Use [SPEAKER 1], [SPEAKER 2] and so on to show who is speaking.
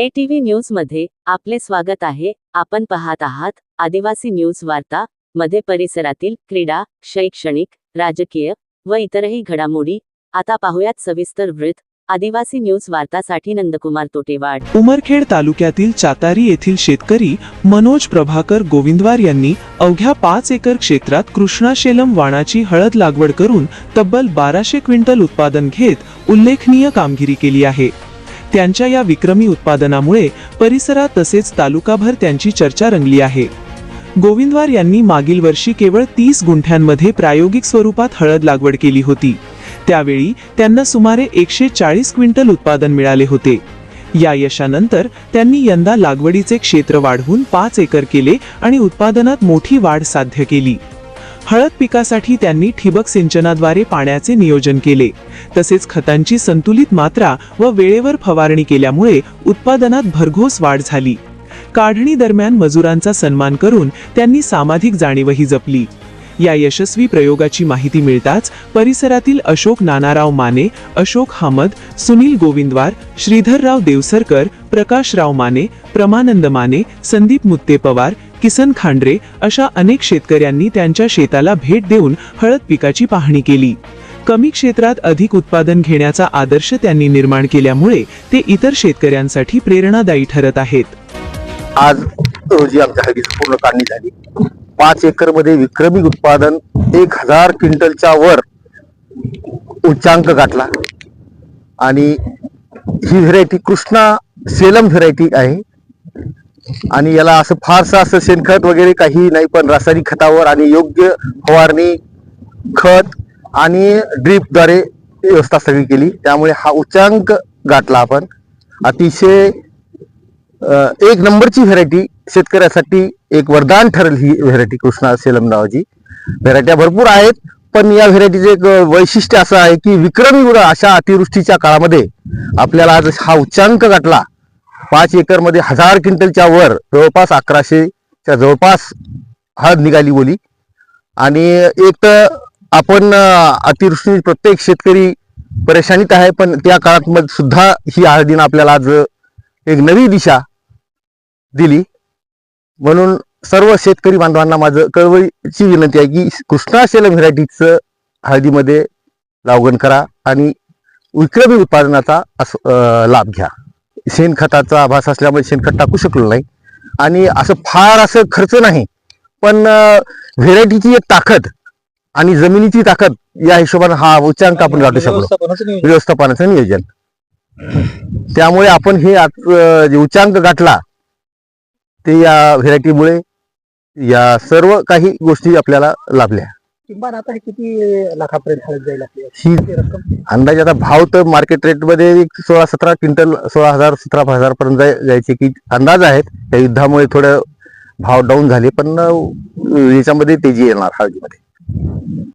[SPEAKER 1] ATV news मध्ये आपले स्वागत आहे। आपण पाहत आहात आदिवासी न्यूज वार्ता मध्ये परिसरातील क्रीडा, शैक्षणिक, राजकीय व इतरही घडामोडी। आता पाहूयात सविस्तर वृत्त। आदिवासी न्यूज वार्तासाठी नंदकुमार तोटेवाड।
[SPEAKER 2] उमरखेड तालुक्यातील चातारी येथील शेतकरी मनोज प्रभाकर गोविंदवार यांनी अवघ्या 5 एकर क्षेत्रात कृष्णाशेलम वाणाची हळद लागवड करून तब्बल 1200 क्विंटल उत्पादन घेत उल्लेखनीय कामगिरी केली आहे। त्यांच्या या विक्रमी उत्पादनामुळे परिसरात तसेच तालुकाभर त्यांची चर्चा रंगली आहे। गोविंदवार यांनी मागील वर्षी केवळ 30 गुंठ्यांमध्ये प्रायोगिक स्वरूपात हळद लागवड केली होती। त्यावेळी त्यांना सुमारे 140 क्विंटल उत्पादन मिळाले होते। या यशानंतर त्यांनी यंदा लागवडीचे क्षेत्र वाढवून 5 एकर केले आणि उत्पादनात मोठी वाढ साध्य केली। हळद पिकासाठी त्यांनी ठिबक सिंचनाद्वारे पाण्याचे नियोजन केले, तसेच खतांची संतुलित मात्रा व वेळेवर फवारणी केल्यामुळे उत्पादनात भरघोस वाढ झाली। काढणी दरम्यान मजुरांचा सन्मान करून त्यांनी सामाजिक जाणीवही जपली। या यशस्वी प्रयोगाची माहिती मिळताच परिसरातील अशोक नानाराव माने, अशोक हामद, सुनील गोविंदवार, श्रीधरराव देवसरकर, प्रकाशराव माने, प्रमानंद माने, संदीप मुत्ते पवार, किसन खांड्रे अशा अनेक शेतकऱ्यांनी त्यांच्या शेताला भेट देऊन हळद पिकाची पाहणी केली। कमी क्षेत्रात अधिक उत्पादन घेण्याचा आदर्श त्यांनी निर्माण केल्यामुळे ते इतर शेतकऱ्यांसाठी प्रेरणादायी ठरत आहेत।
[SPEAKER 3] आज रोजी आमच्या हळदीची पूर्ण काढणी झाली। 5 एकर मध्ये विक्रमी उत्पादन 1000 क्विंटलच्या वर उच्चांक गाठला आणि ही व्हेरायटी कृष्णा सेलम व्हेरायटी आहे आणि याला असं फारसं असं शेणखत वगैरे काही नाही, पण रासायनिक खतावर आणि योग्य फवारणी, खत आणि ड्रीपद्वारे व्यवस्था सगळी केली, त्यामुळे हा उच्चांक गाठला आपण। अतिशय एक नंबरची व्हेरायटी, शेतकऱ्यासाठी एक वरदान ठरेल ही व्हेरायटी कृष्णा सेलम नावाची। व्हेरायट्या भरपूर आहेत, पण या व्हेरायटीचे एक वैशिष्ट्य असं आहे की विक्रमी अशा अतिवृष्टीच्या काळामध्ये आपल्याला आज हा उच्चांक गाठला। 5 एकर मध्ये 1000 क्विंटलच्या वर जवळपास 1100च्या जवळपास हळद निघाली बोली। आणि एक तर आपण अतिवृष्टी प्रत्येक शेतकरी परेशानीत आहे, पण त्या काळात मध्ये सुद्धा ही हळदीनं आपल्याला आज एक नवी दिशा दिली। म्हणून सर्व शेतकरी बांधवांना माझं कळवळीची विनंती आहे की कृष्णाशेलम व्हेरायटीचं हळदीमध्ये लागवड करा आणि विक्रमी उत्पादनाचा लाभ घ्या। शेणखताचा आभास असल्यामुळे शेणखत टाकू शकलो नाही आणि असं फार असं खर्च नाही, पण व्हेरायटीची एक ताकद आणि जमिनीची ताकद या हिशोबाने हा उच्चांक आपण गाठू शकलो। व्यवस्थापनाचं नियोजन, त्यामुळे आपण हे जे उच्चांक गाठला ते या व्हेरायटीमुळे या सर्व काही गोष्टी आपल्याला लाभल्या।
[SPEAKER 4] किंवा आता हे किती लाखापर्यंत हळद जाईल
[SPEAKER 3] ही अंदाजे आता भाव तर मार्केट रेट मध्ये 16-17 क्विंटल 16,000-17,000 पर्यंत जायचे की अंदाज आहेत। त्या युद्धामुळे थोडं भाव डाऊन झाले, पण याच्यामध्ये तेजी येणार हळदीमध्ये।